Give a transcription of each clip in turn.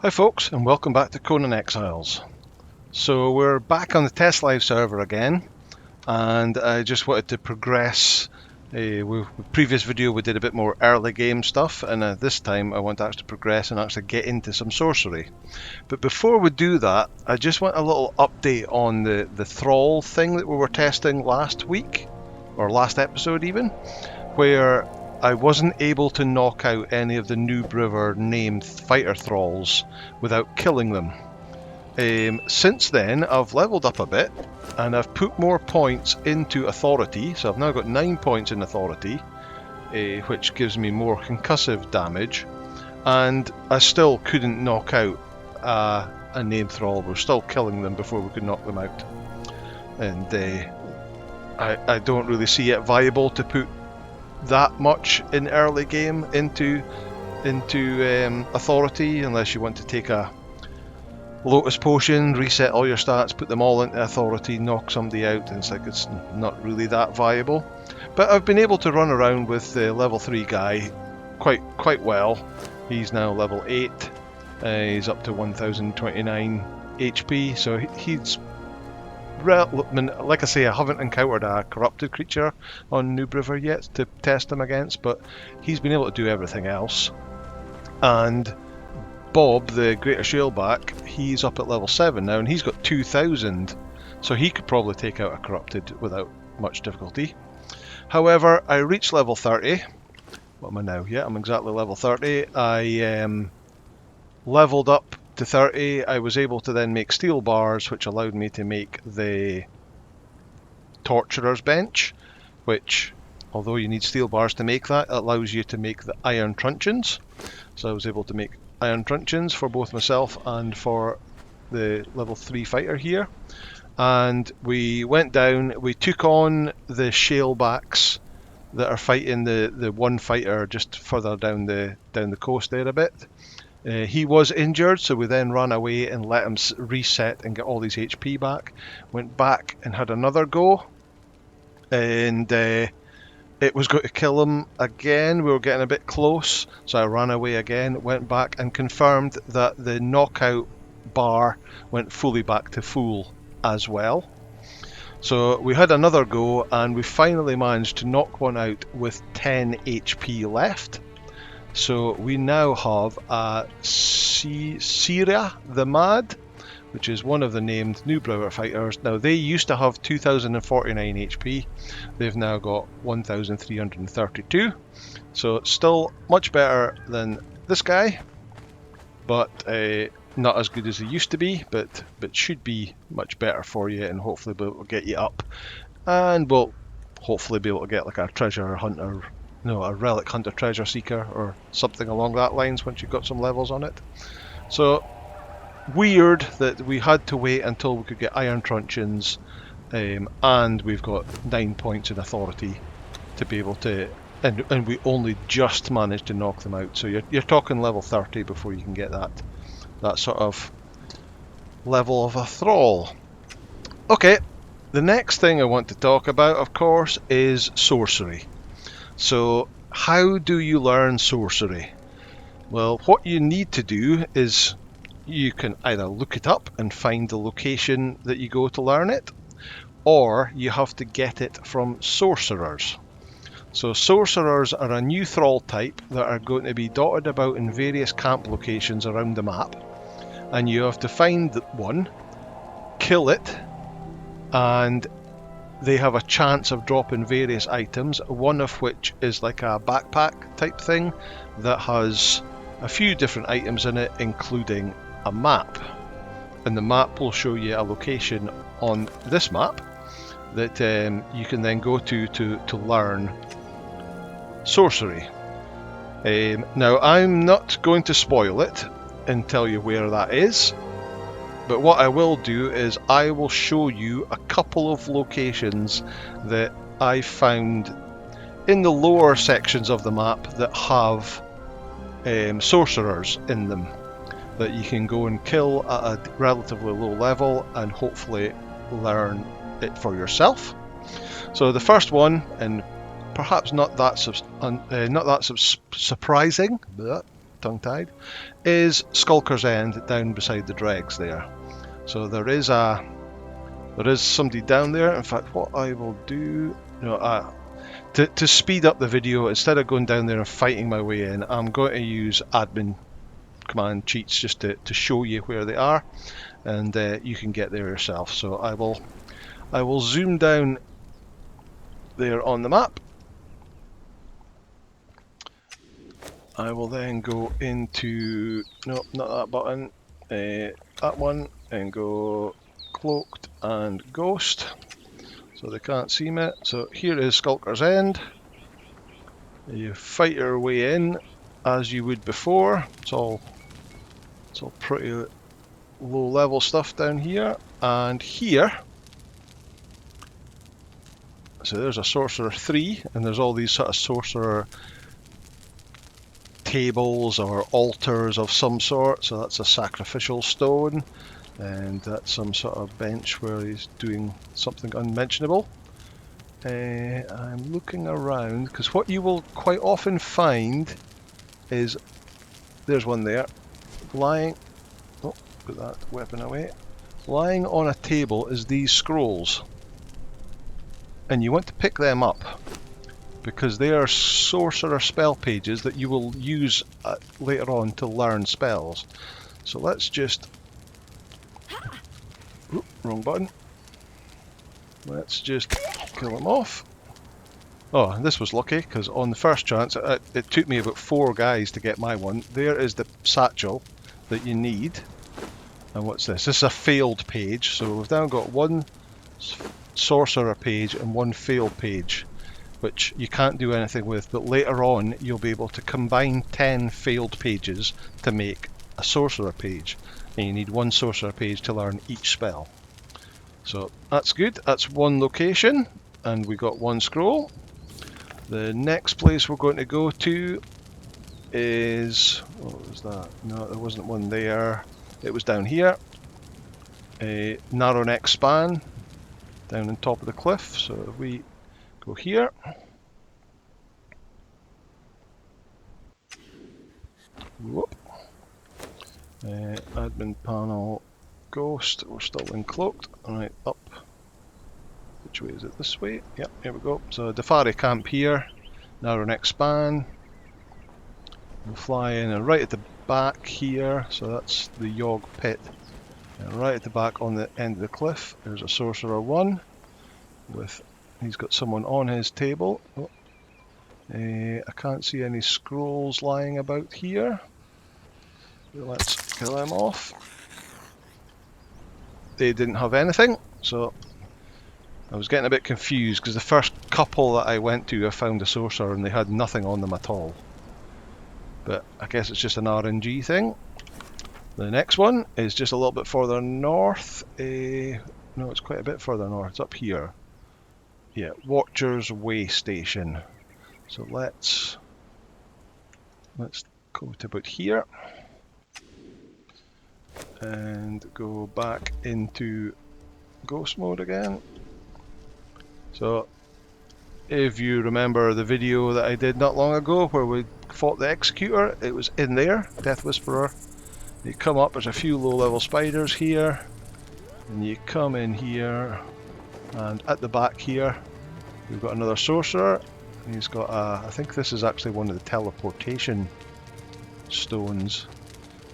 Hi folks, and welcome back to Conan Exiles. So we're back on the test live server again, and I just wanted to progress. With the previous video we did a bit more early game stuff, and this time I want to actually progress and actually get into some sorcery. But before we do that, I just want a little update on the thrall thing that we were testing last week, or last episode even, where I wasn't able to knock out any of the Noob River named fighter thralls without killing them. Since then, I've leveled up a bit and I've put more points into authority, so I've now got 9 points in authority, which gives me more concussive damage, and I still couldn't knock out a named thrall. We're still killing them before we could knock them out, and I don't really see it viable to put that much in early game into authority unless you want to take a Lotus Potion, reset all your stats, put them all into authority, knock somebody out, and it's not really that viable. But I've been able to run around with the level 3 guy quite well. He's now level 8, he's up to 1029 HP, so he's like I say, I haven't encountered a corrupted creature on Noob River yet to test him against, but he's been able to do everything else. And Bob, the Greater Shaleback, he's up at level 7 now, and he's got 2000, so he could probably take out a corrupted without much difficulty. However, I reached level 30. What am I now? Yeah, I'm exactly level 30. I leveled up to 30. I was able to then make steel bars, which allowed me to make the Torturer's Bench, which, although you need steel bars to make that, it allows you to make the iron truncheons. So I was able to make iron truncheons for both myself and for the level 3 fighter here. And we went down, we took on the Shalebacks that are fighting the one fighter just further down the coast there a bit. He was injured, so we then ran away and let him reset and get all his HP back. Went back and had another go, and it was going to kill him again. We were getting a bit close, so I ran away again, went back and confirmed that the knockout bar went fully back to full as well. So we had another go, and we finally managed to knock one out with 10 HP left. So we now have a Syria the Mad, which is one of the named Noob River fighters. Now, they used to have 2049 HP. They've now got 1332. So it's still much better than this guy, but not as good as they used to be, but should be much better for you, and hopefully be able to get you up. And we'll hopefully be able to get like a treasure hunter, a relic hunter treasure seeker or something along that lines once you've got some levels on it. So weird that we had to wait until we could get iron truncheons, and we've got 9 points in authority to be able to, and we only just managed to knock them out. So you're talking level 30 before you can get that sort of level of a thrall. Okay, the next thing I want to talk about, of course, is sorcery. So how do you learn sorcery? Well, what you need to do is you can either look it up and find the location that you go to learn it, or you have to get it from sorcerers. So sorcerers are a new thrall type that are going to be dotted about in various camp locations around the map, and you have to find one, kill it, and they have a chance of dropping various items, one of which is like a backpack type thing that has a few different items in it, including a map. And the map will show you a location on this map that you can then go to learn sorcery. Now, I'm not going to spoil it and tell you where that is, but what I will do is I will show you a couple of locations that I found in the lower sections of the map that have sorcerers in them that you can go and kill at a relatively low level and hopefully learn it for yourself. So the first one, and perhaps not that surprising, tongue-tied, is Skulker's End down beside the dregs there. So there is somebody down there. In fact, what I will do, to speed up the video, instead of going down there and fighting my way in, I'm going to use admin command cheats just to show you where they are, and you can get there yourself. So I will zoom down there on the map. I will then go into, no, not that button, that one, and go cloaked and ghost, so they can't see me. So here is Skulker's End. You fight your way in as you would before. It's all pretty low level stuff down here, and here, so there's a sorcerer 3, and there's all these sort of sorcerer tables or altars of some sort. So that's a sacrificial stone, and that's some sort of bench where he's doing something unmentionable. I'm looking around, because what you will quite often find is, there's one there, lying, oh, put that weapon away, lying on a table is these scrolls, and you want to pick them up, because they are sorcerer spell pages that you will use later on to learn spells. So let's just, oops, wrong button. Let's just kill him off. Oh, this was lucky, because on the first chance, it took me about 4 guys to get my one. There is the satchel that you need. And what's this? This is a failed page. So we've now got 1 sorcerer page and 1 failed page, which you can't do anything with, but later on you'll be able to combine 10 failed pages to make a sorcerer page. And you need 1 sorcerer page to learn each spell. So that's good. That's 1 location, and we got 1 scroll. The next place we're going to go to is, what was that? No, there wasn't one there. It was down here. A narrow neck span down on top of the cliff. So if we go here, whoop. Admin panel, ghost. We're still in cloaked. Alright, up. Which way is it? This way? Yep, here we go. So Defari camp here, narrow neck span. We'll fly in, and right at the back here, so that's the Yogg pit. And right at the back on the end of the cliff, there's a sorcerer 1 with, he's got someone on his table. Oh. I can't see any scrolls lying about here. Let's kill them off. They didn't have anything, so I was getting a bit confused, because the first couple that I went to, I found a sorcerer and they had nothing on them at all. But I guess it's just an RNG thing. The next one is just a little bit further north. No, it's quite a bit further north. It's up here. Yeah, Watcher's Way Station. So let's go to about here and go back into ghost mode again. So if you remember the video that I did not long ago where we fought the Executor, it was in there, Death Whisperer. You come up, there's a few low level spiders here, and you come in here, and at the back here we've got another sorcerer. He's got a, I think this is actually one of the teleportation stones.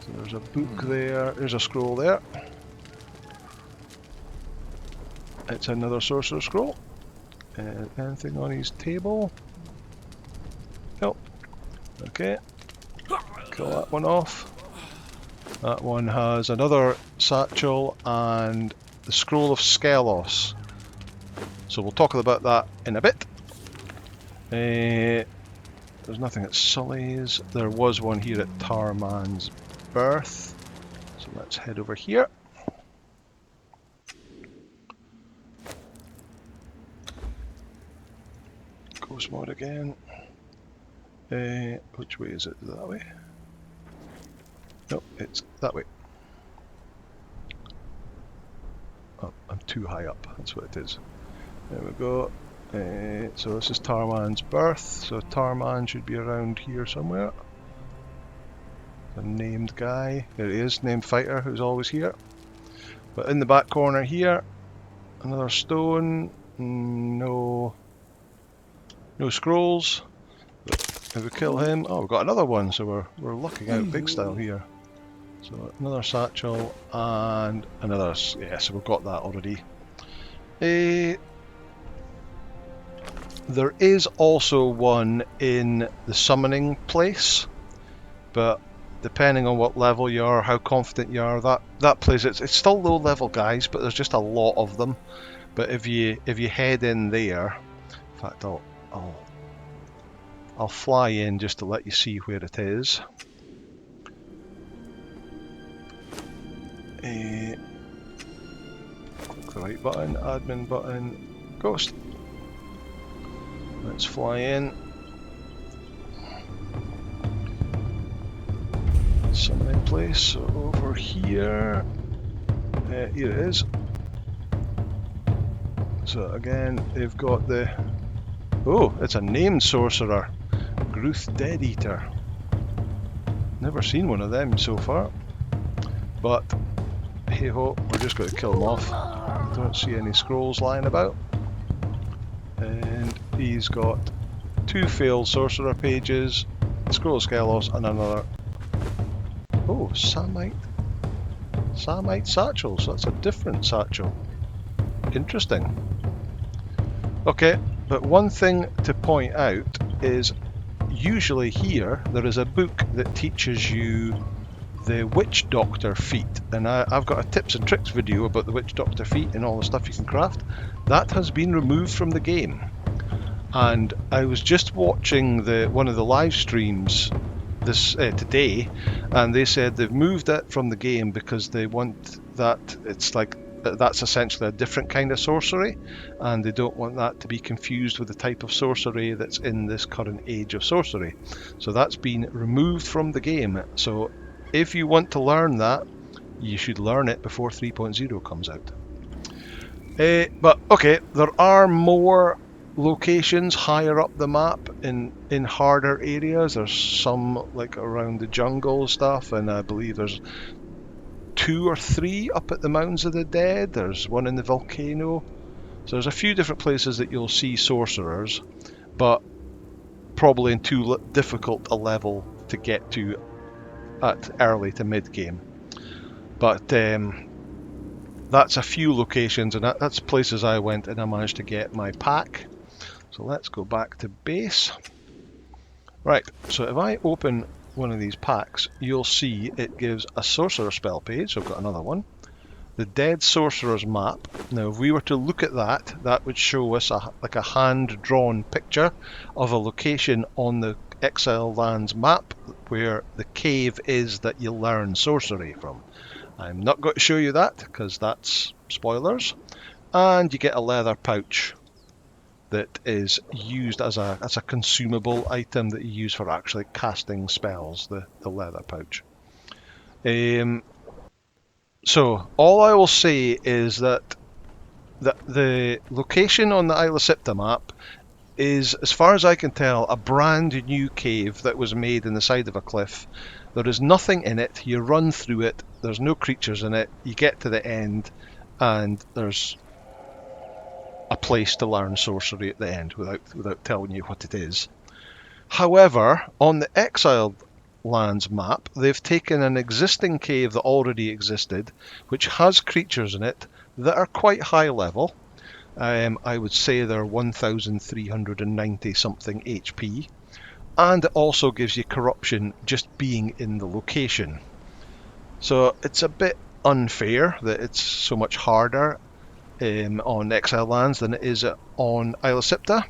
So there's a book there, there's a scroll there. It's another sorcerer scroll. Anything on his table? Nope. Okay. Kill that one off. That one has another satchel and the Scroll of Skelos. So we'll talk about that in a bit. There's nothing at Sully's. There was one here at Tarman's Birth. So let's head over here. Ghost mode again. Which way is it? That way? No, it's that way. Oh, I'm too high up. That's what it is. There we go. So this is Tarman's Birth. So Tarman should be around here somewhere. a named guy. There he is, named fighter, who's always here. But in the back corner here, another stone. No scrolls. But if we kill him, oh, we've got another one. So we're lucking out big style here. So another satchel and another. Yeah, so we've got that already. There is also one in the summoning place, but depending on what level you are, how confident you are, that place it's still low level guys, but there's just a lot of them. But if you head in there, in fact I'll fly in just to let you see where it is. Click the right button, admin button, ghost. Let's fly in. Summoning place, so over here. Here it is. So again, they've got the... Oh, it's a named sorcerer. Gruth Dead Eater. Never seen one of them so far. But, hey ho, we're just going to kill him off. I don't see any scrolls lying about. And he's got 2 failed sorcerer pages, scroll of Skelos, and another. Oh, Samite satchel, so that's a different satchel. Interesting. Okay, but one thing to point out is usually here there is a book that teaches you the Witch Doctor feat, and I've got a tips and tricks video about the Witch Doctor feat and all the stuff you can craft. That has been removed from the game, and I was just watching one of the live streams this today, and they said they've moved it from the game because they want that it's like that's essentially a different kind of sorcery, and they don't want that to be confused with the type of sorcery that's in this current age of sorcery. So that's been removed from the game. So if you want to learn that, you should learn it before 3.0 comes out. But okay, there are more locations higher up the map in harder areas. There's some like around the jungle stuff, and I believe there's 2 or 3 up at the Mountains of the Dead. There's one in the volcano. So there's a few different places that you'll see sorcerers, but probably in too difficult a level to get to at early to mid game. But that's a few locations, and that's places I went and I managed to get my pack. So let's go back to base. Right, so if I open one of these packs, you'll see it gives a sorcerer spell page, so I've got another one. The Dead Sorcerer's map. Now if we were to look at that, that would show us like a hand-drawn picture of a location on the Exile Lands map where the cave is that you learn sorcery from. I'm not going to show you that because that's spoilers. And you get a leather pouch that is used as a consumable item that you use for actually casting spells, the leather pouch. So all I will say is that the location on the Isle of Sipta map is, as far as I can tell, a brand new cave that was made in the side of a cliff. There is nothing in it. You run through it. There's no creatures in it. You get to the end, and there's a place to learn sorcery at the end without telling you what it is. However, on the Exiled Lands map, they've taken an existing cave that already existed, which has creatures in it that are quite high level. I would say they're 1,390 something HP, and it also gives you corruption just being in the location. So it's a bit unfair that it's so much harder on Exile Lands than it is on Isle of Sipta.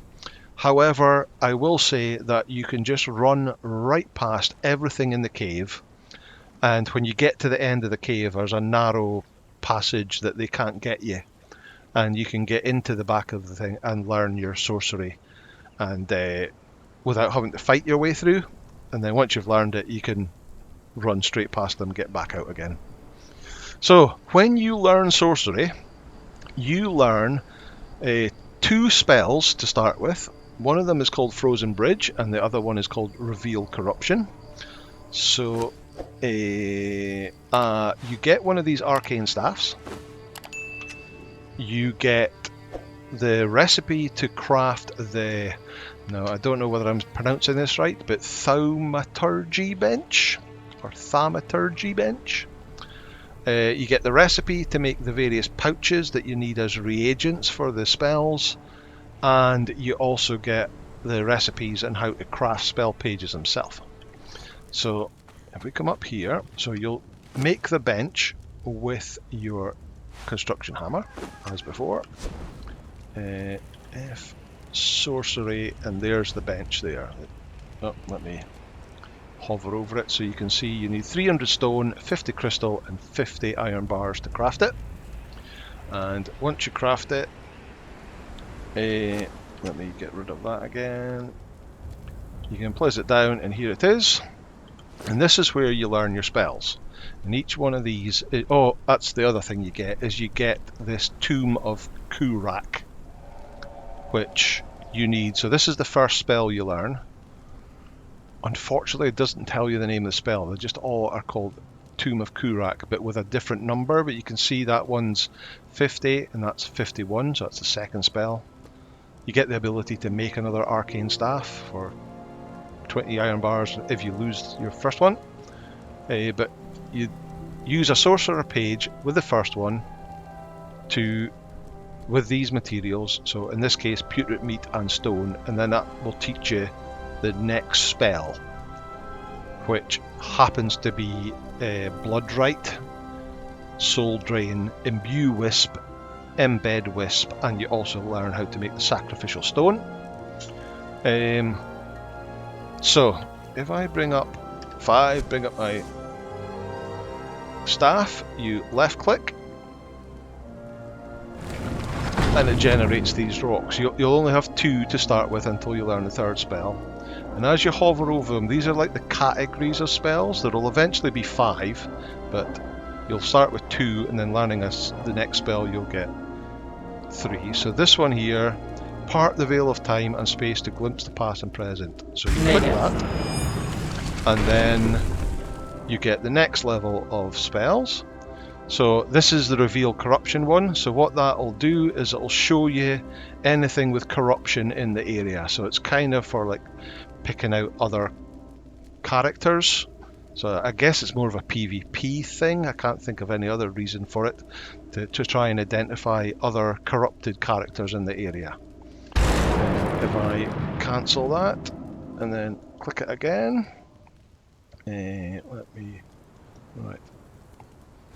However, I will say that you can just run right past everything in the cave, and when you get to the end of the cave, there's a narrow passage that they can't get you, and you can get into the back of the thing and learn your sorcery, and without having to fight your way through. And then once you've learned it, you can run straight past them and get back out again. So when you learn sorcery, you learn 2 spells to start with. One of them is called Frozen Bridge, and the other one is called Reveal Corruption. So You get one of these arcane staffs. You get the recipe to craft the, now I don't know whether I'm pronouncing this right, but thaumaturgy bench or thaumaturgy bench. You get the recipe to make the various pouches that you need as reagents for the spells, and you also get the recipes on how to craft spell pages themselves. So if we come up here, so you'll make the bench with your construction hammer as before. F sorcery, and there's the bench there. Oh, let me hover over it so you can see you need 300 stone, 50 crystal and 50 iron bars to craft it. And once you craft it, let me get rid of that again. You can place it down, and here it is. And this is where you learn your spells. And each one of these, oh, that's the other thing you get, is you get this Tomb of Kurak, which you need. So this is the first spell you learn. Unfortunately, it doesn't tell you the name of the spell. They just all are called Tomb of Kurak, but with a different number. But you can see that one's 50, and that's 51, so that's the second spell. You get the ability to make another arcane staff for 20 iron bars if you lose your first one. But you use a sorcerer page with the first one with these materials. So in this case, putrid meat and stone, and then that will teach you the next spell, which happens to be Bloodrite, Soul Drain, Imbue Wisp, Embed Wisp, and you also learn how to make the sacrificial stone. So if I bring up my staff, you left click, and it generates these rocks. You'll only have 2 to start with until you learn the third spell. And as you hover over them, these are like the categories of spells. There will eventually be 5, but you'll start with 2, and then learning the next spell you'll get 3. So this one here, part the veil of time and space to glimpse the past and present. So you click that, and then you get the next level of spells. So this is the reveal corruption one. So what that will do is it'll show you anything with corruption in the area. So it's kind of for like picking out other characters. So I guess it's more of a PvP thing. I can't think of any other reason for it, to try and identify other corrupted characters in the area. If I cancel that and then click it again, right.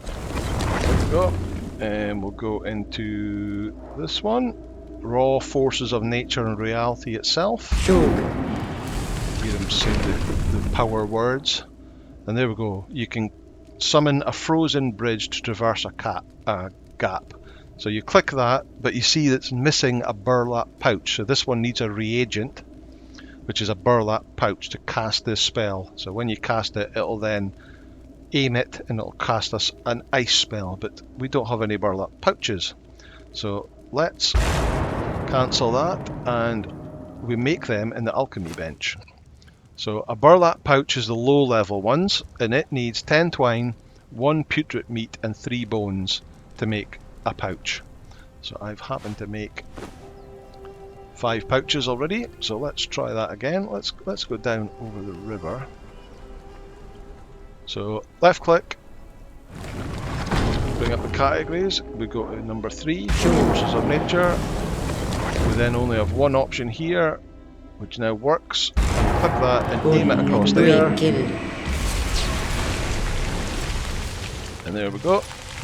There we go, and we'll go into this one, raw forces of nature and reality itself. Sure. Hear them say the power words, and there we go. You can summon a frozen bridge to traverse a gap. So you click that, but you see it's missing a burlap pouch. So this one needs a reagent, which is a burlap pouch, to cast this spell. So when you cast it, it'll then aim it and it'll cast us an ice spell, but we don't have any burlap pouches. So let's cancel that, and we make them in the alchemy bench. So a burlap pouch is the low level ones, and it needs 10 twine, 1 putrid meat and 3 bones to make a pouch. So I've happened to make 5 pouches already, so let's try that again. Let's go down over the river. So left click, bring up the categories, we go to number 3, forces of nature. We then only have one option here, which now works. Click that and aim it across there. And there we go.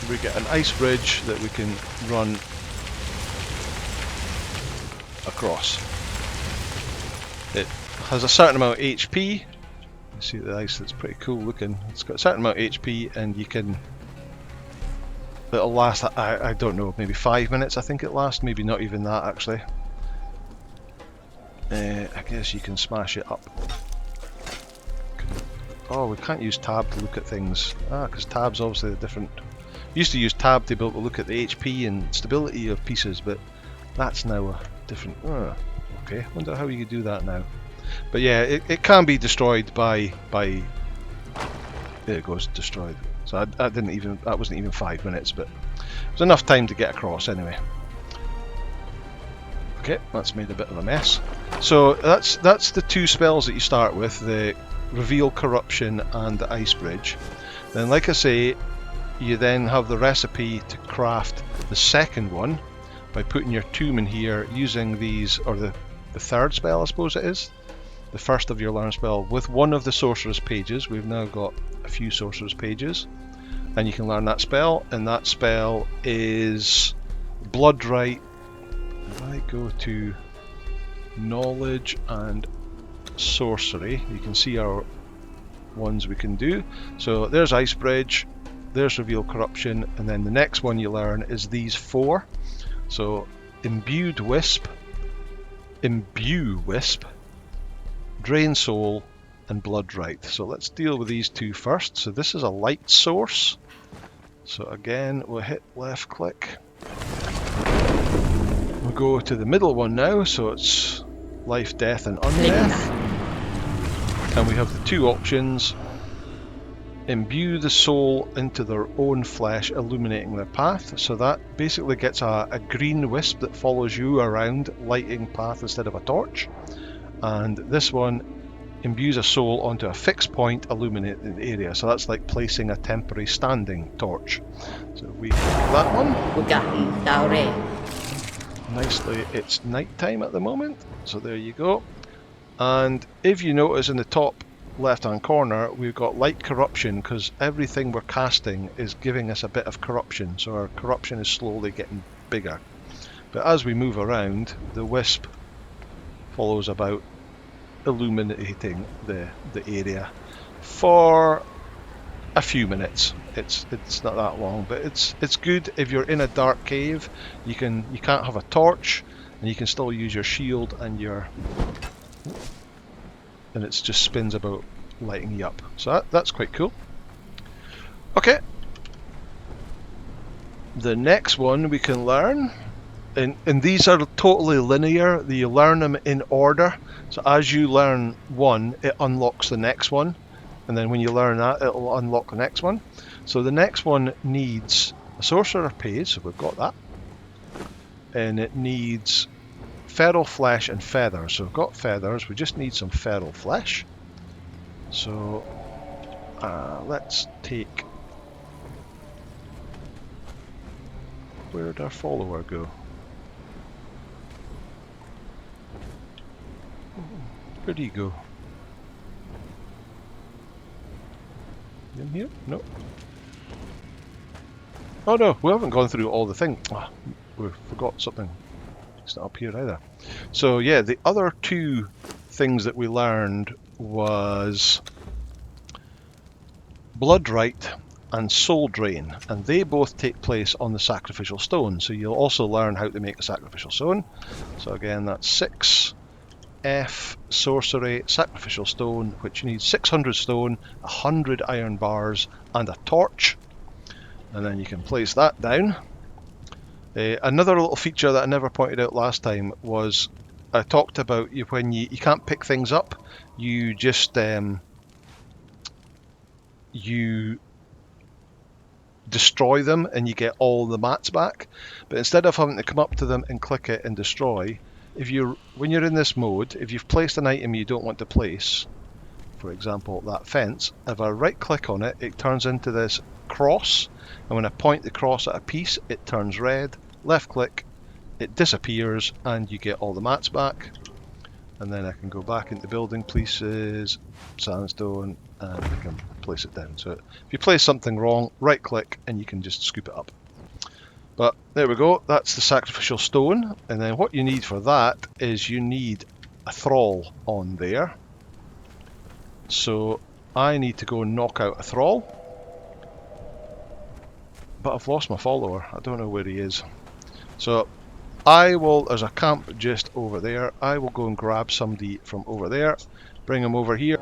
We get an ice bridge that we can run across. It has a certain amount of HP. You see the ice, that's pretty cool looking. It's got a certain amount of HP, and you can, it'll last, I don't know, maybe 5 minutes I think it lasts, maybe not even that actually. I guess you can smash it up. Oh, we can't use tab to look at things. Because tab's obviously a different. Used to use tab to be able to look at the HP and stability of pieces, but that's now a different. Okay, wonder how you could do that now. But yeah, it can be destroyed by There it goes, destroyed. So I didn't even, that wasn't even 5 minutes, but it was enough time to get across anyway. Okay, that's made a bit of a mess. So that's the 2 spells that you start with, the Reveal Corruption and the Ice Bridge. Then, like I say, you then have the recipe to craft the second one by putting your tomb in here, using these, or the 3rd spell I suppose it is, the first of your learn spell, with one of the sorcerer's pages. We've now got a few sorcerer's pages, and you can learn that spell, and that spell is Bloodright. If I go to Knowledge and Sorcery, you can see our ones we can do. So there's Ice Bridge, there's Reveal Corruption, and then the next one you learn is these 4. So Imbued Wisp, Imbue Wisp, Drain Soul, and Bloodright. So let's deal with these 2 first. So this is a light source. So again, we'll hit left click. We'll go to the middle one now. So it's Life, Death, and Undeath. And we have the 2 options. Imbue the soul into their own flesh, illuminating their path. So that basically gets a green wisp that follows you around, lighting path instead of a torch. And this one imbues a soul onto a fixed point, illuminating the area. So that's like placing a temporary standing torch. So we have that one. Nicely, it's nighttime at the moment. So there you go. And if you notice in the top left hand corner, we've got light corruption, because everything we're casting is giving us a bit of corruption. So our corruption is slowly getting bigger. But as we move around, the wisp follows about, illuminating the area for a few minutes. It's not that long, but it's good if you're in a dark cave. You can't have a torch, and you can still use your shield and and it just spins about, lighting you up. So that's quite cool. Okay, the next one we can learn, and these are totally linear. You learn them in order. So as you learn one, it unlocks the next one, and then when you learn that, it'll unlock the next one. So the next one needs a sorcerer page, so we've got that, and it needs feral flesh and feathers. So we've got feathers, we just need some feral flesh. So let's take, where'd our follower go? Where'd he go? In here? No. Oh no, we haven't gone through all the things. Oh, we forgot something. It's not up here either. So yeah, the other 2 things that we learned was Bloodright and Soul Drain, and they both take place on the Sacrificial Stone. So you'll also learn how to make a Sacrificial Stone. So again, that's 6 F Sorcery Sacrificial Stone, which needs 600 stone, 100 iron bars, and a torch. And then you can place that down. Another little feature that I never pointed out last time was, I talked about when you can't pick things up, you just you destroy them and you get all the mats back. But instead of having to come up to them and click it and destroy, when you're in this mode, if you've placed an item you don't want to place, for example that fence, if I right click on it, it turns into this cross, and when I point the cross at a piece, it turns red. Left click, it disappears, and you get all the mats back. And then I can go back into building pieces, sandstone, and I can place it down. So if you place something wrong, right click and you can just scoop it up. But there we go, that's the Sacrificial Stone. And then what you need for that is you need a thrall on there. So I need to go and knock out a thrall. But I've lost my follower, I don't know where he is. So I will, there's a camp just over there, I will go and grab somebody from over there, bring him over here.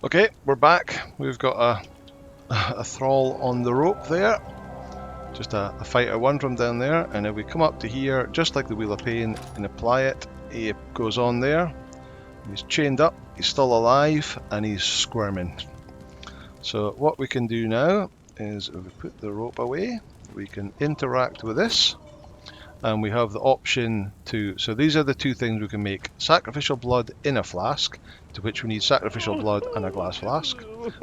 Okay, we're back. We've got a thrall on the rope there. Just a fighter one from down there, and if we come up to here, just like the Wheel of Pain, and apply it, he goes on there. He's chained up, he's still alive, and he's squirming. So what we can do now is if we put the rope away, we can interact with this, and we have the option to, so these are the two things we can make: sacrificial blood in a flask, to which we need sacrificial blood and a glass flask,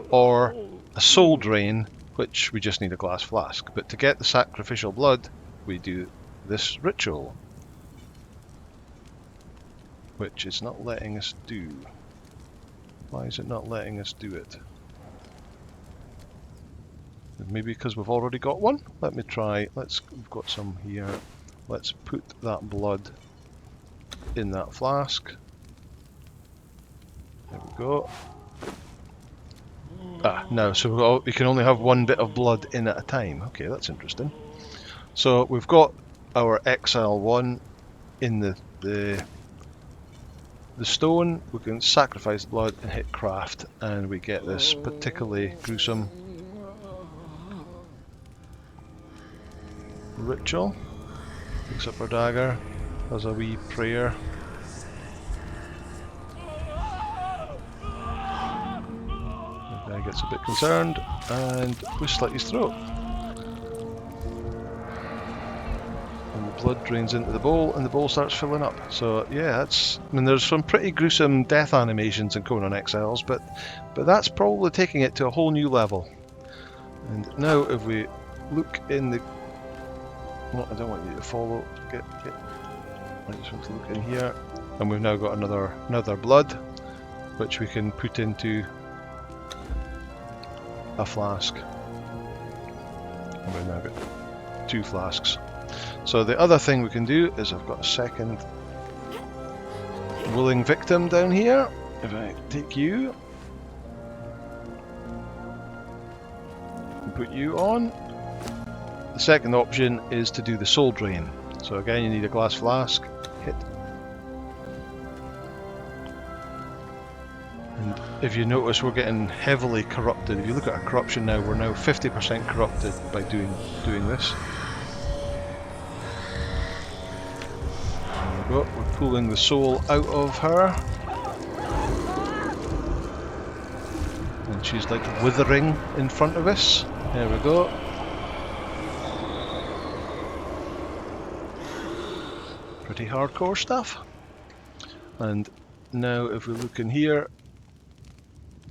or a soul drain, which we just need a glass flask. But to get the sacrificial blood, we do this ritual, which it's not letting us do. Why is it not letting us do it? Maybe because we've already got one? Let me try. We've got some here. Let's put that blood in that flask. There we go. No, so we can only have one bit of blood in at a time. Okay, that's interesting. So we've got our Exile 1 in the stone. We can sacrifice blood and hit craft, and we get this particularly gruesome ritual. Picks up our dagger, does a wee prayer. The guy gets a bit concerned and we slit his throat. And the blood drains into the bowl and the bowl starts filling up. So yeah, there's some pretty gruesome death animations in Conan Exiles, but that's probably taking it to a whole new level. And now if we look in the... Well, I don't want you to follow. I just want to look in here, and we've now got another blood, which we can put into a flask. And we've now got 2 flasks. So the other thing we can do is I've got a second willing victim down here. If I take you and put you on. The second option is to do the soul drain. So again, you need a glass flask. Hit. And if you notice, we're getting heavily corrupted. If you look at our corruption now, we're now 50% corrupted by doing this. There we go. We're pulling the soul out of her. And she's like withering in front of us. There we go. Pretty hardcore stuff. And now if we look in here,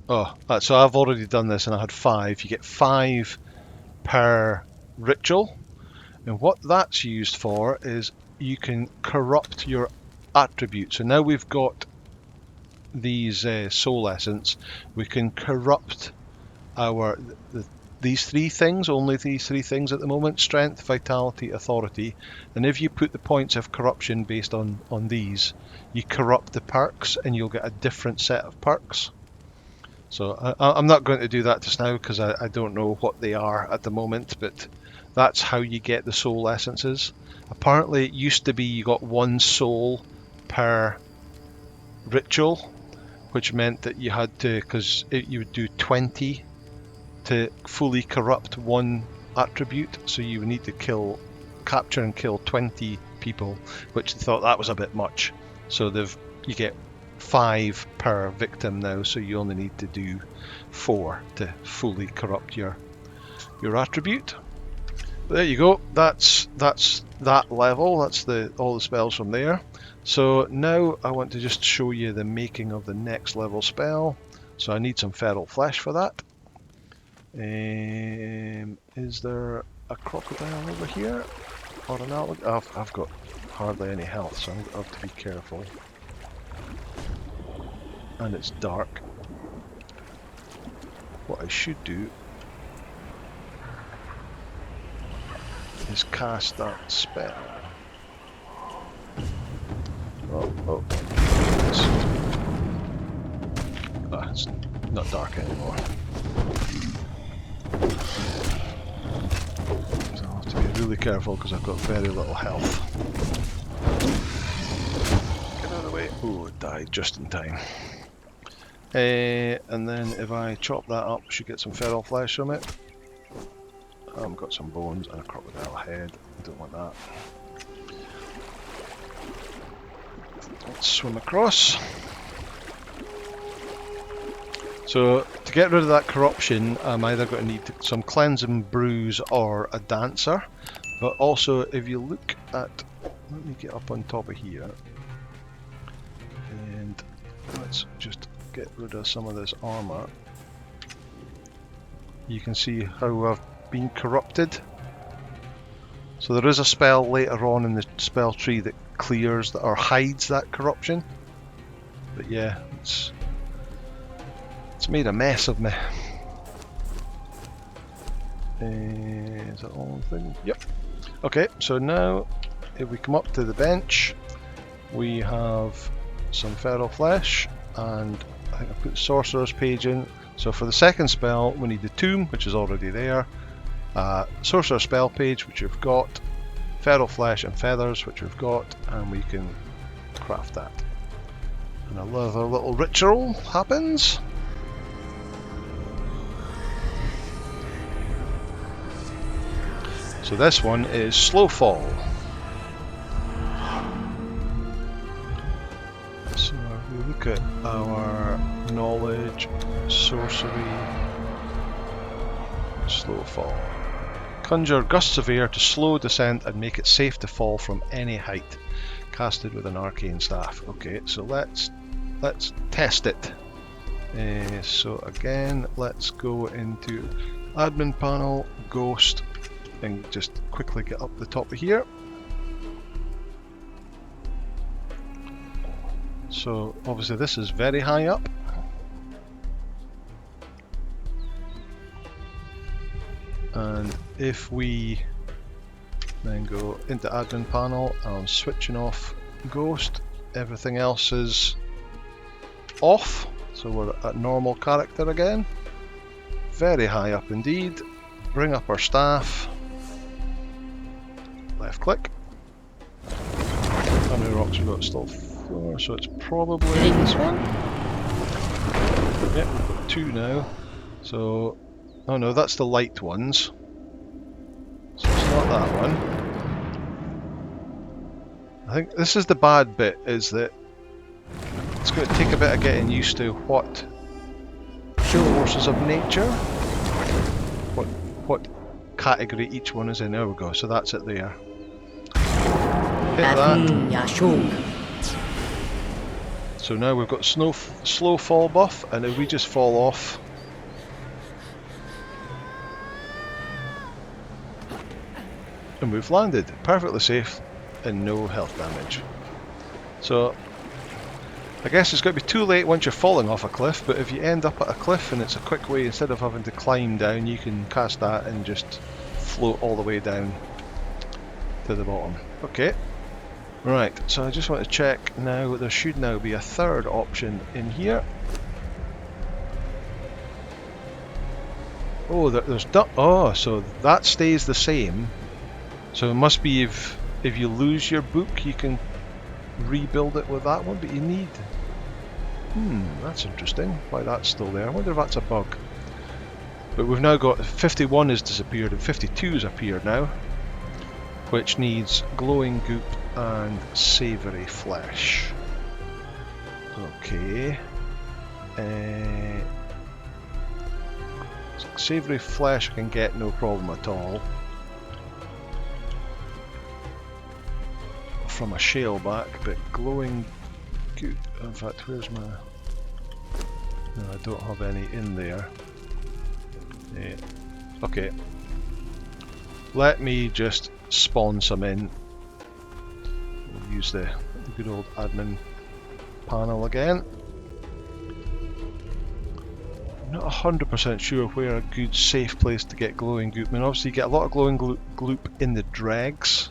so I've already done this and I had 5. You get 5 per ritual, and what that's used for is you can corrupt your attribute. So now we've got these soul essence, we can corrupt these 3 things, only these 3 things at the moment: strength, vitality, authority. And if you put the points of corruption based on these, you corrupt the perks and you'll get a different set of perks. So I'm not going to do that just now because I don't know what they are at the moment, but that's how you get the soul essences. Apparently it used to be you got 1 soul per ritual, which meant that you had to, because you would do 20 to fully corrupt 1 attribute, so you would need to capture and kill 20 people, which they thought that was a bit much. So you get 5 per victim now, so you only need to do 4 to fully corrupt your attribute. But there you go. That's that level. That's all the spells from there. So now I want to just show you the making of the next level spell. So I need some feral flesh for that. Is there a crocodile over here? Or an alligator? I've got hardly any health, so I have to be careful. And it's dark. What I should do is cast that spell. It's not dark anymore. So I'll have to be really careful because I've got very little health. Get out of the way. Oh, it died just in time. And then if I chop that up, I should get some feral flesh from it. I've got some bones and a crocodile head. I don't want that. Let's swim across. So to get rid of that corruption, I'm either going to need some cleansing brews or a dancer. But also, if you look at, let me get up on top of here, and let's just get rid of some of this armor. You can see how I've been corrupted. So there is a spell later on in the spell tree that clears or hides that corruption. But yeah, it's made a mess of me. Is that all the thing? Yep. Okay, so now if we come up to the bench, we have some feral flesh, and I think I put the sorcerer's page in. So for the second spell, we need the tomb, which is already there, sorcerer spell page, which we've got, feral flesh and feathers, which we've got, and we can craft that. And another little ritual happens. So this one is slow fall. So if we look at our knowledge, sorcery, slow fall. Conjure gusts of air to slow descent and make it safe to fall from any height. Casted with an arcane staff. Okay, so let's test it. So again, let's go into admin panel, ghost, and just quickly get up the top of here. So obviously this is very high up. And if we then go into admin panel, I'm switching off ghost, everything else is off, so we're at normal character again. Very high up indeed. Bring up our staff, left click. How many rocks we've got? Still 4, so it's probably this one. Yep, we've got 2 now. So, oh no, that's the light ones. So it's not that one. I think this is the bad bit, is that it's going to take a bit of getting used to what forces of nature, what category each one is in. There we go, so that's it there. Hit that. So now we've got slow fall buff, and if we just fall off, and we've landed perfectly safe and no health damage. So I guess it's going to be too late once you're falling off a cliff, but if you end up at a cliff and it's a quick way, instead of having to climb down, you can cast that and just float all the way down to the bottom. Okay, right, so I just want to check now, there should now be a third option in here. Oh, so that stays the same. So it must be if you lose your book, you can rebuild it with that one, but you need... that's interesting, why that's still there. I wonder if that's a bug. But we've now got 51 has disappeared and 52 has appeared now, which needs glowing goop and savoury flesh. Okay. Savoury flesh I can get no problem at all from a shale back, but glowing goop, in fact, where's my... No, I don't have any in there. Okay, let me just spawn some in. We'll use the good old admin panel again. I'm not 100% sure where a good safe place to get glowing goop. I mean, obviously you get a lot of glowing goop in the dregs.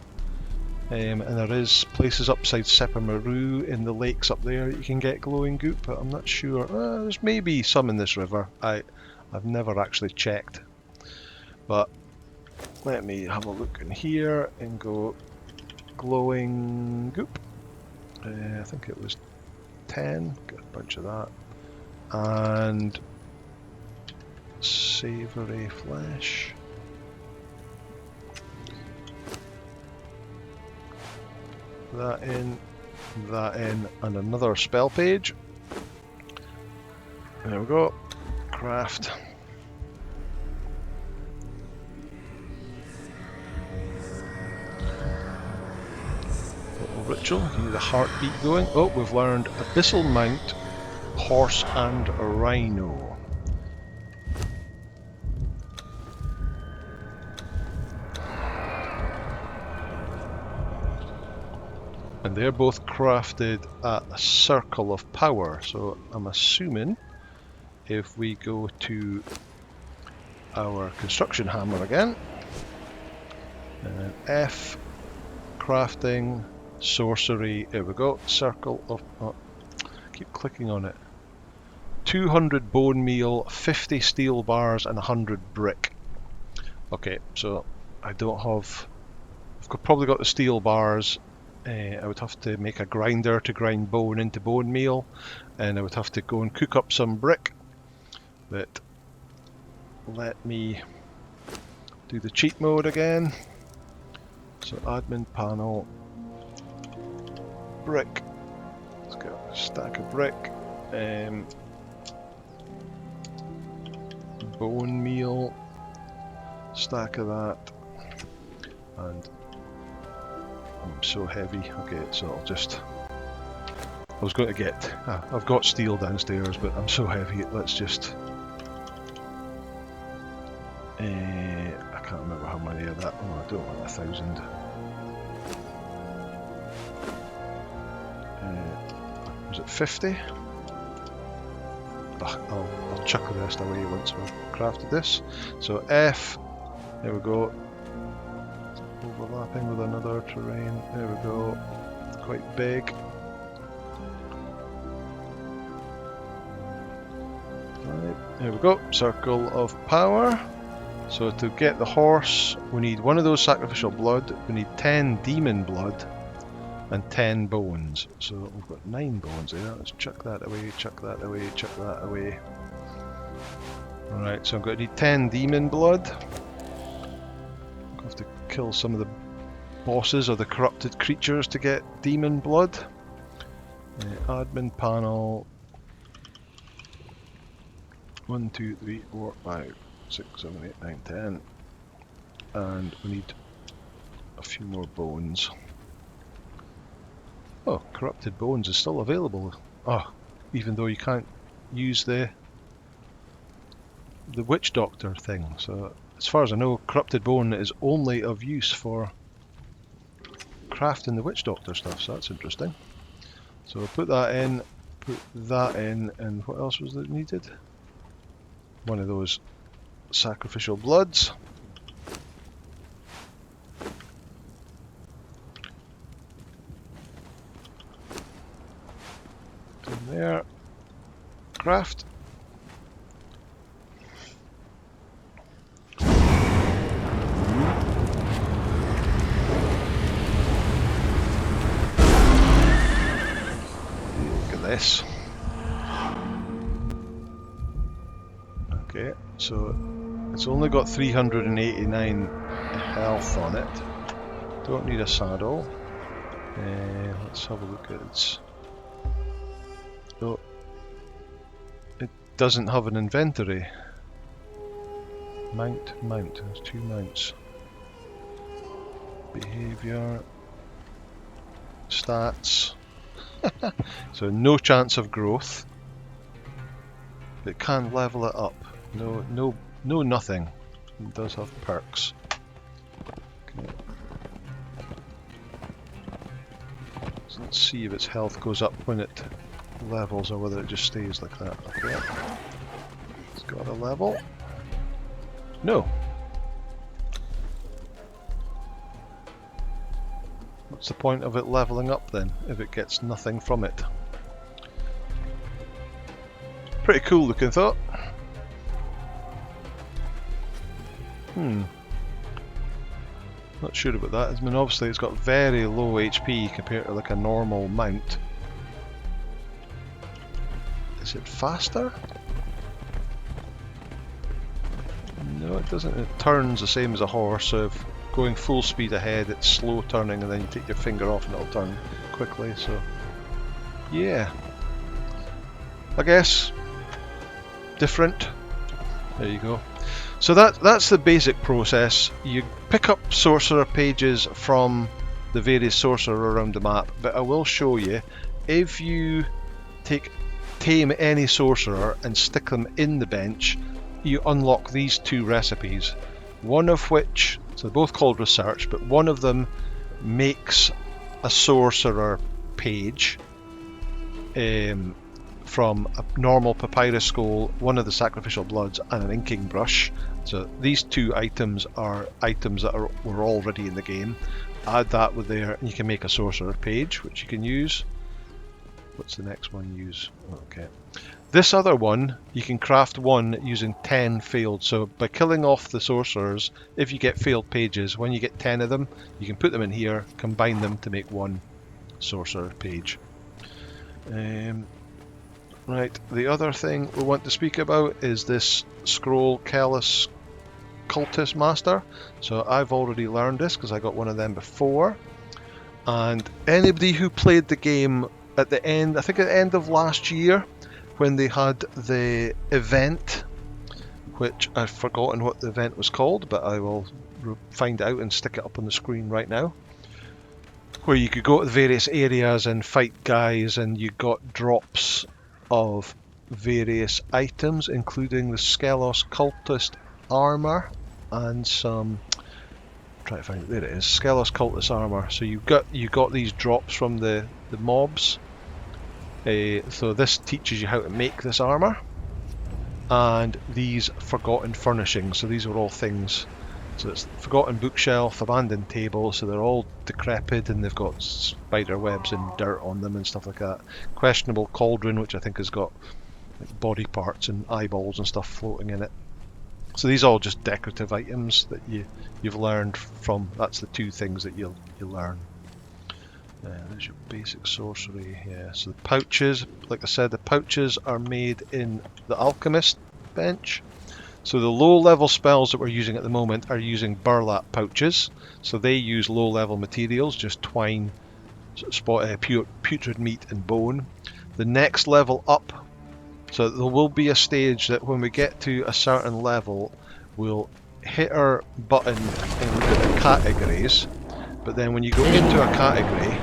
And there is places upside Sepamaru in the lakes up there that you can get glowing goop, but I'm not sure. There's maybe some in this river. I've never actually checked. But let me have a look in here and go glowing goop. I think it was 10. Get a bunch of that. And savoury flesh. That in, and another spell page. There we go. craft. Little ritual, get the heartbeat going. Oh, we've learned Abyssal Mount, Horse and Rhino. And they're both crafted at a circle of power, so I'm assuming if we go to our construction hammer again, and F, crafting, sorcery, there we go, circle of, oh, keep clicking on it, 200 bone meal, 50 steel bars and 100 brick. Okay, so I don't have, I've probably got the steel bars. I would have to make a grinder to grind bone into bone meal, and I would have to go and cook up some brick. But let me do the cheat mode again. So admin panel, brick. Let's get a stack of brick. Bone meal, stack of that, and I'm so heavy. Okay, so I'll just, I was going to get, I've got steel downstairs, but I'm so heavy, let's just, I can't remember how many of that, oh, I don't want 1,000. Was it 50? I'll chuck the rest away once we've crafted this. So F, there we go. Overlapping with another terrain, there we go, quite big. Right, there we go, circle of power. So to get the horse, we need one of those sacrificial blood, we need 10 demon blood, and 10 bones. So we've got 9 bones there, let's chuck that away, chuck that away, chuck that away. Alright, so I'm going to need 10 demon blood. Have to kill some of the bosses or the corrupted creatures to get demon blood. Admin panel, 1, 2, 3, 4, 5, 6, 7, 8, 9, 10, and we need a few more bones. Oh, corrupted bones is still available. Oh, even though you can't use the witch doctor thing. So as far as I know, corrupted bone is only of use for crafting the witch doctor stuff, so that's interesting. So we'll put that in, and what else was that needed? One of those sacrificial bloods. In there, craft. This. Okay, so it's only got 389 health on it. Don't need a saddle. Let's have a look at its. Oh, it doesn't have an inventory. Mount. There's 2 mounts. Behavior. Stats. So no chance of growth. It can level it up. No, nothing. It does have perks. Okay. So let's see if its health goes up when it levels or whether it just stays like that. Okay. It's got a level. No. What's the point of it leveling up then, if it gets nothing from it? Pretty cool looking thought. Not sure about that. I mean, obviously it's got very low HP compared to like a normal mount. Is it faster? No, it doesn't. It turns the same as a horse, so if going full speed ahead, it's slow turning, and then you take your finger off and it'll turn quickly. So, yeah, I guess different. There you go. So that's the basic process. You pick up sorcerer pages from the various sorcerer around the map, but I will show you, if you tame any sorcerer and stick them in the bench, you unlock these two recipes. One of which, so they're both called research, but one of them makes a sorcerer page from a normal papyrus scroll, one of the sacrificial bloods, and an inking brush. So these two items are items that were already in the game. Add that with there, and you can make a sorcerer page, which you can use. What's the next one? Use. Okay. This other one, you can craft one using 10 failed. So by killing off the sorcerers, if you get failed pages, when you get 10 of them, you can put them in here, combine them to make one sorcerer page. Right, the other thing we want to speak about is this scroll Callous Cultist Master. So I've already learned this because I got one of them before. And anybody who played the game at the end, I think at the end of last year, when they had the event, which I've forgotten what the event was called, but I will find out and stick it up on the screen right now, where you could go to the various areas and fight guys, and you got drops of various items, including the Skelos Cultist armor and some. Try to find it. There it is. Skelos Cultist armor. So you got these drops from the mobs. So this teaches you how to make this armor, and these forgotten furnishings. So these are all things. So it's forgotten bookshelf, abandoned table. So they're all decrepit and they've got spider webs and dirt on them and stuff like that. Questionable cauldron, which I think has got like body parts and eyeballs and stuff floating in it. So these are all just decorative items that you've learned from. That's the two things that you'll learn. There's your basic sorcery. Yeah. So the pouches, like I said, the pouches are made in the alchemist bench. So the low-level spells that we're using at the moment are using burlap pouches. So they use low-level materials, just twine, putrid meat and bone. The next level up, so there will be a stage that when we get to a certain level, we'll hit our button and look at the categories. But then when you go into a category,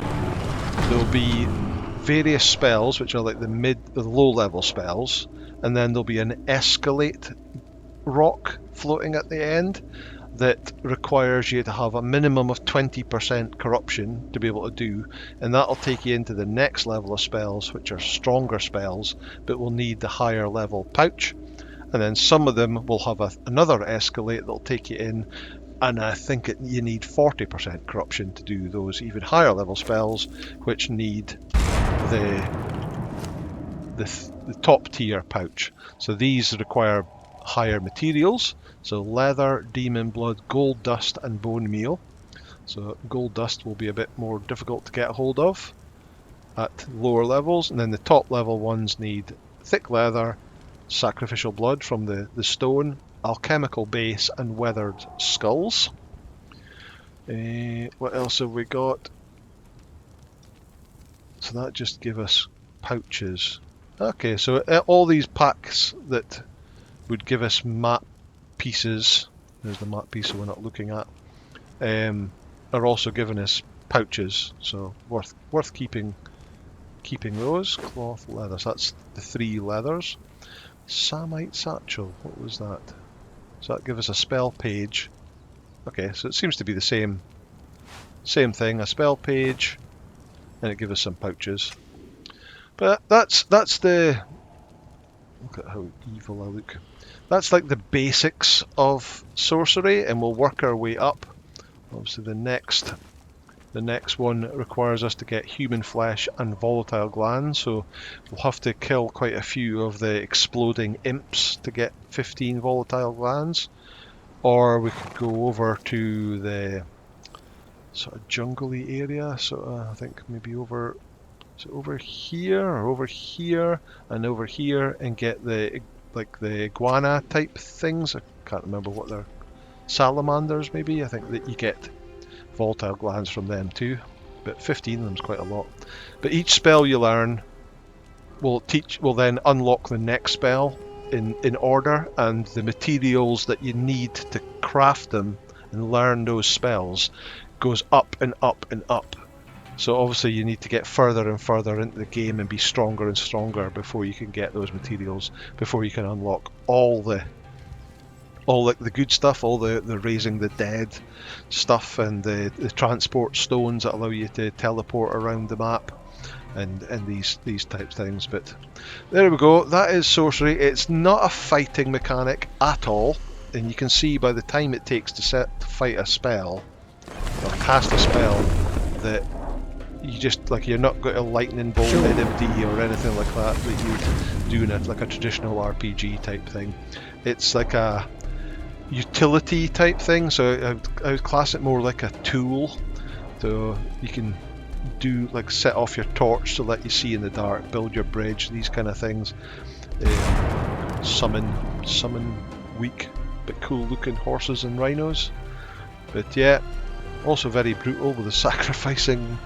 there'll be various spells, which are like the low-level spells, and then there'll be an escalate rock floating at the end that requires you to have a minimum of 20% corruption to be able to do, and that'll take you into the next level of spells, which are stronger spells but will need the higher level pouch. And then some of them will have another escalate that'll take you in, and I think you need 40% corruption to do those even higher level spells, which need the top tier pouch. So these require higher materials, so leather, demon blood, gold dust and bone meal. So gold dust will be a bit more difficult to get a hold of at lower levels, and then the top level ones need thick leather, sacrificial blood from the stone, alchemical base and weathered skulls. What else have we got? So that just give us pouches. Okay, so all these packs that would give us map pieces, there's the map piece that we're not looking at, are also giving us pouches, so worth keeping those. Cloth, leather, so that's the 3 leathers. Samite satchel, what was that? So that gives us a spell page. Okay, so it seems to be the same thing, a spell page, and it gives us some pouches. But that's the, look at how evil I look. That's like the basics of sorcery, and we'll work our way up. Obviously the next one requires us to get human flesh and volatile glands, so we'll have to kill quite a few of the exploding imps to get 15 volatile glands. Or we could go over to the sort of jungle-y area, so I think maybe over here or over here and over here, and get the iguana type things. I can't remember what they're, salamanders maybe. I think that you get volatile glands from them too, but 15 of them is quite a lot. But each spell you learn will then unlock the next spell, in order, and the materials that you need to craft them and learn those spells goes up and up and up. So obviously you need to get further and further into the game and be stronger and stronger before you can get those materials, before you can unlock all the good stuff, all the raising the dead stuff, and the transport stones that allow you to teleport around the map, and these types of things. But there we go, that is sorcery. It's not a fighting mechanic at all, and you can see by the time it takes to fight a spell or cast a spell that you just, like, you're not got a lightning bolt NMD or anything like that you'd do in like a traditional RPG type thing. It's like a utility type thing, so I would class it more like a tool. So you can do, like, set off your torch to let you see in the dark, build your bridge, these kind of things. Summon weak but cool looking horses and rhinos. But yeah, also very brutal with the sacrificing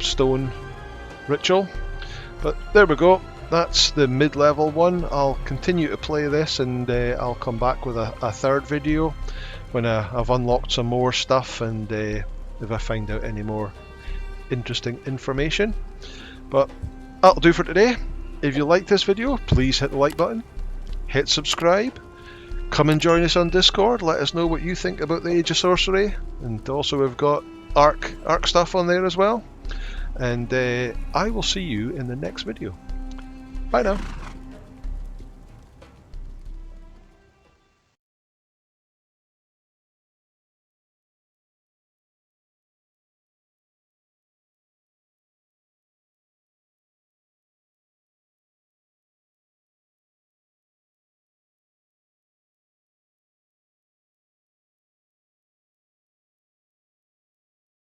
stone ritual. But there we go, that's the mid-level one. I'll continue to play this, and I'll come back with a third video when I've unlocked some more stuff, and if I find out any more interesting information. But that'll do for today. If you like this video, please hit the like button, hit subscribe, come and join us on Discord, let us know what you think about the Age of Sorcery, and also we've got Arc stuff on there as well. And I will see you in the next video. Bye now.